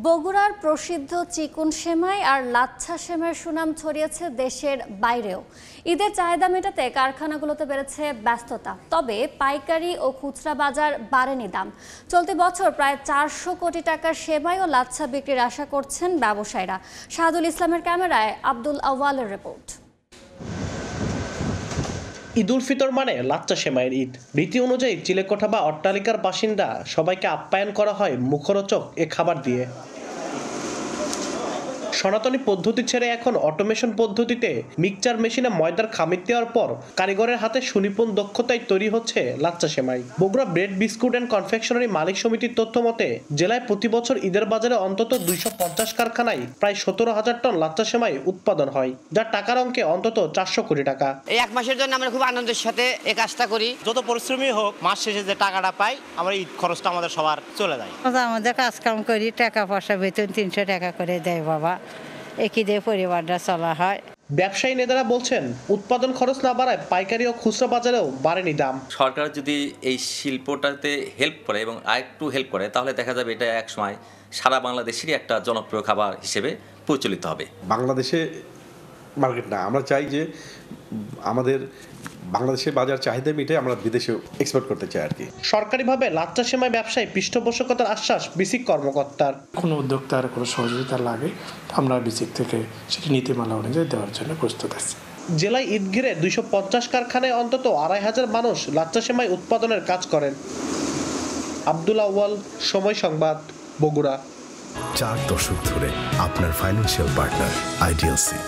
বগুড়ার প্রসিদ্ধ চিকন সেমাই আর লাচ্ছা সেমাইয়ের সুনাম ছড়িয়েছে দেশের বাইরেও। ঈদের চাহিদা মেটাতে কারখানাগুলোতে বেড়েছে ব্যস্ততা, তবে পাইকারি ও খুচরা বাজার বাড়েনি দাম। চলতি বছর প্রায় 400 কোটি টাকার সেমাই ও লাচ্ছা বিক্রির আশা করছেন ব্যবসায়ীরা। শাহাদুল ইসলামের ক্যামেরায় আব্দুল আওয়ালের রিপোর্ট। ঈদ উল ফিতর মানে লাচ্চা সেমাইয়ের ঈদ। রীতি অনুযায়ী চিলেকোঠা বা অট্টালিকার বাসিন্দা সবাইকে আপ্যায়ন করা হয় মুখরোচক এ খাবার দিয়ে। সনাতনী পদ্ধতি ছেড়ে এখন অটোমেশন পদ্ধতিতে মিক্সচার মেশিনে ময়দার খামির দেওয়ার পর কারিগরের হাতে সুনিপুণ দক্ষতায় তৈরি হচ্ছে লাচ্চা সেমাই। Bogura bread biscuit and confectionery মালিক সমিতির তথ্য মতে জেলায় প্রতি বছর ঈদের বাজারে অন্তত 250 কারখানায় প্রায় 17,000 টন লাচ্চা সেমাই উৎপাদন হয়, যা টাকার অঙ্কে অন্তত 400 কোটি টাকা। এই এক মাসের জন্য আমরা খুব আনন্দের সাথে এই কাজটা করি। যত পরিশ্রমী হোক, মাস শেষে যে টাকাটা পাই আমরা ঈদ খরচটা আমাদের সবার চলে যায়। আমাদের কাজকাম করি, টাকা পয়সা বেতন 300 টাকা করে দেয় বাবা, একই দিয়ে পরিবারটা চলা হয়। ব্যবসায়ী নেতারা বলছেন উৎপাদন খরচ না বাড়ায় পাইকারি ও খুচরা বাজারেও বাড়েনি দাম। সরকার যদি এই শিল্পটাতে হেল্প করে এবং আরেকটু হেল্প করে তাহলে দেখা যাবে এটা এক সময় সারা বাংলাদেশেরই একটা জনপ্রিয় খাবার হিসেবে প্রচলিত হবে। বাংলাদেশে মার্কেট না, আমরা চাই যে আমাদের বাংলাদেশের বাজার চাহিদা মিটে আমরা বিদেশে এক্সপোর্ট করতে চাই আর কি। সরকারিভাবে লাচ্চা সেমাই ব্যবসায় পৃষ্ঠপোষকতার আশ্বাস বিসিক কর্মকর্তার। কোনো উদ্যোক্তার কোনো সহযোগিতা লাগে আমরা বিসিক থেকে সেটি নীতিমালা অনুযায়ী দেওয়ার জন্য প্রস্তুত আছি। জেলায় ঈদ ঘিরে 250 কারখানায় অন্তত 2,500 মানুষ লাচ্চা সেমাই উৎপাদনের কাজ করেন। আব্দুল আউয়াল, সময় সংবাদ, বগুড়া। 4 দশক ধরে আপনার ফাইন্যান্সিয়াল পার্টনার আইডিএলসি।